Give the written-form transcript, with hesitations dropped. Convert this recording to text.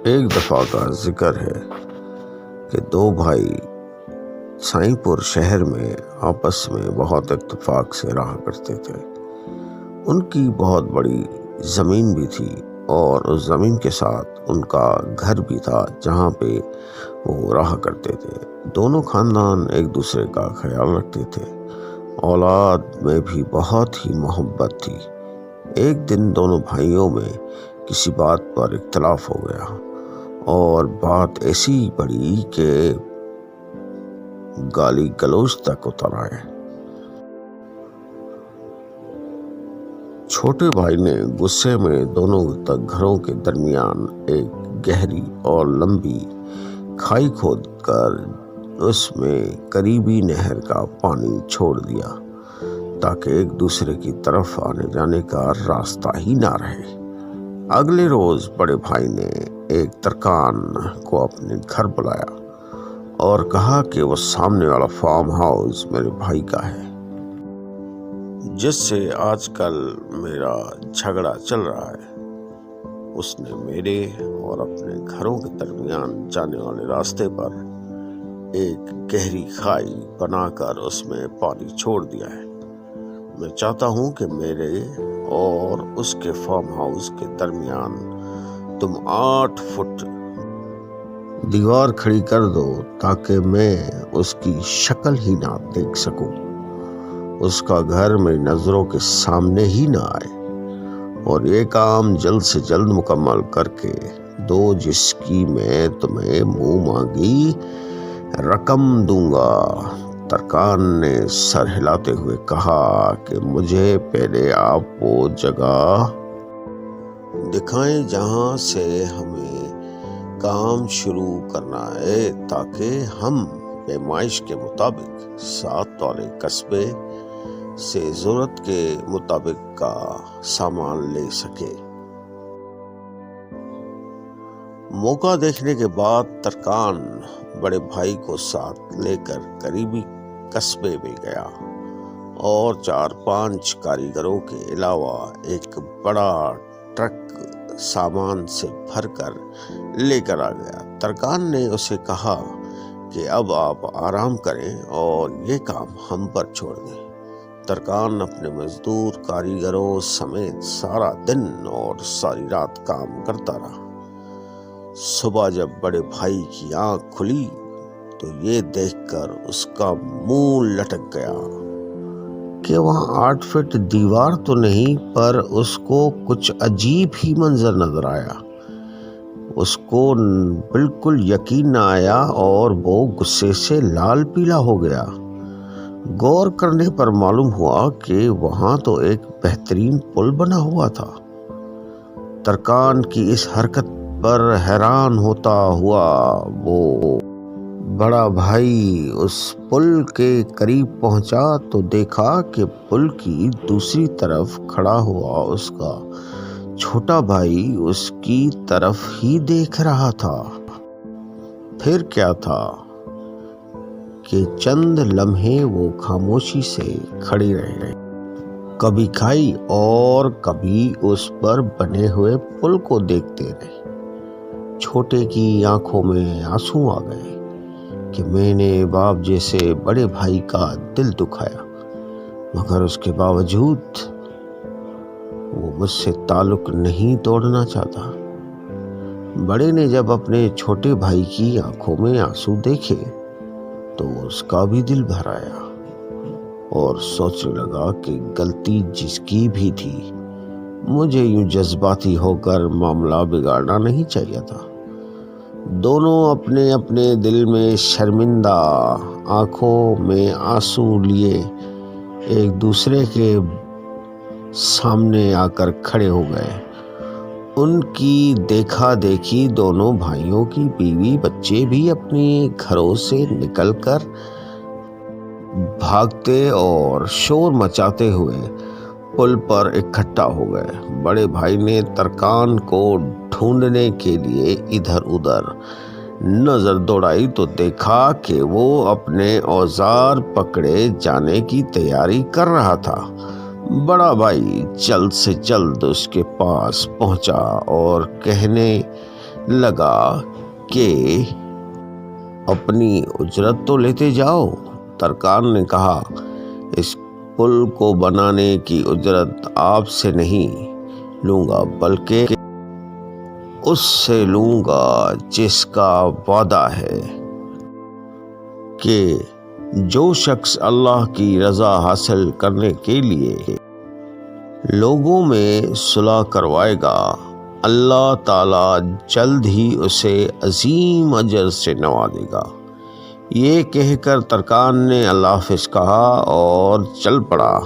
ایک دفعہ کا ذکر ہے کہ دو بھائی سائیں پور شہر میں آپس میں بہت اتفاق سے رہا کرتے تھے۔ ان کی بہت بڑی زمین بھی تھی اور اس زمین کے ساتھ ان کا گھر بھی تھا جہاں پہ وہ رہا کرتے تھے۔ دونوں خاندان ایک دوسرے کا خیال رکھتے تھے۔ اولاد میں بھی بہت ہی محبت تھی۔ ایک دن دونوں بھائیوں میں کسی بات پر اختلاف ہو گیا اور بات ایسی بڑی کہ گالی گلوچ تک اتر آئے۔ چھوٹے بھائی نے غصے میں دونوں گھروں کے درمیان ایک گہری اور لمبی کھائی کھود کر اس میں قریبی نہر کا پانی چھوڑ دیا تاکہ ایک دوسرے کی طرف آنے جانے کا راستہ ہی نہ رہے۔ اگلے روز بڑے بھائی نے ایک ترکان کو اپنے گھر بلایا اور کہا کہ وہ سامنے والا فارم ہاؤس میرے بھائی کا ہے جس سے آج کل میرا جھگڑا چل رہا ہے۔ اس نے میرے اور اپنے گھروں کے درمیان جانے والے راستے پر ایک گہری کھائی بنا کر اس میں پانی چھوڑ دیا ہے۔ میں چاہتا ہوں کہ میرے اور اس کے فارم ہاؤس کے درمیان تم 8 فٹ دیوار کھڑی کر دو تاکہ میں اس کی شکل ہی نہ دیکھ سکوں، اس کا گھر میری نظروں کے سامنے ہی نہ آئے، اور یہ کام جلد سے جلد مکمل کر کے دو جس کی میں تمہیں منہ مانگی رقم دوں گا۔ ترکان نے سر ہلاتے ہوئے کہا کہ مجھے پہلے آپ وہ جگہ دکھائیں جہاں سے ہمیں کام شروع کرنا ہے تاکہ ہم پیمائش کے مطابق 7 والے قصبے سے ضرورت کے مطابق کا سامان لے سکے۔ موقع دیکھنے کے بعد ترکان بڑے بھائی کو ساتھ لے کر قریبی قصبے میں گیا اور 4-5 کاریگروں کے علاوہ ایک بڑا ٹرک سامان سے بھر کر لے کر آ گیا۔ ترکان نے اسے کہا کہ اب آپ آرام کریں اور یہ کام ہم پر چھوڑ دیں۔ ترکان اپنے مزدور کاریگروں سمیت سارا دن اور ساری رات کام کرتا رہا۔ صبح جب بڑے بھائی کی آنکھ کھلی تو یہ دیکھ کر اس کا منہ لٹک گیا کہ وہاں 8 فٹ دیوار تو نہیں، پر اس کو کچھ عجیب ہی منظر نظر آیا۔ اس کو بالکل یقین نہ آیا اور وہ غصے سے لال پیلا ہو گیا۔ غور کرنے پر معلوم ہوا کہ وہاں تو ایک بہترین پل بنا ہوا تھا۔ ترکان کی اس حرکت پر حیران ہوتا ہوا وہ بڑا بھائی اس پل کے قریب پہنچا تو دیکھا کہ پل کی دوسری طرف کھڑا ہوا اس کا چھوٹا بھائی اس کی طرف ہی دیکھ رہا تھا۔ پھر کیا تھا کہ چند لمحے وہ خاموشی سے کھڑی رہے، کبھی کھائی اور کبھی اس پر بنے ہوئے پل کو دیکھتے رہے۔ چھوٹے کی آنکھوں میں آنسو آ گئے کہ میں نے باپ جیسے بڑے بھائی کا دل دکھایا، مگر اس کے باوجود وہ مجھ سے تعلق نہیں توڑنا چاہتا۔ بڑے نے جب اپنے چھوٹے بھائی کی آنکھوں میں آنسو دیکھے تو اس کا بھی دل بھر آیا اور سوچنے لگا کہ غلطی جس کی بھی تھی، مجھے یوں جذباتی ہو کر معاملہ بگاڑنا نہیں چاہیے تھا۔ دونوں اپنے اپنے دل میں شرمندہ، آنکھوں میں آنسو لیے ایک دوسرے کے سامنے آ کر کھڑے ہو گئے۔ ان کی دیکھا دیکھی دونوں بھائیوں کی بیوی بچے بھی اپنے گھروں سے نکل کر بھاگتے اور شور مچاتے ہوئے پل پر اکٹھا ہو گئے۔ بڑے بھائی نے ترکان کو ڈھونڈنے کے لیے ادھر ادھر نظر دوڑائی تو دیکھا کہ وہ اپنے اوزار پکڑے جانے کی تیاری کر رہا تھا۔ بڑا بھائی جلد سے جلد اس کے پاس پہنچا اور کہنے لگا کہ اپنی اجرت تو لیتے جاؤ۔ ترکان نے کہا اس پل کو بنانے کی اجرت آپ سے نہیں لوں گا بلکہ اس سے لوں گا جس کا وعدہ ہے کہ جو شخص اللہ کی رضا حاصل کرنے کے لیے لوگوں میں صلح کروائے گا، اللہ تعالیٰ جلد ہی اسے عظیم اجر سے نوازے گا۔ یہ کہہ کر ترکان نے اللہ حافظ کہا اور چل پڑا۔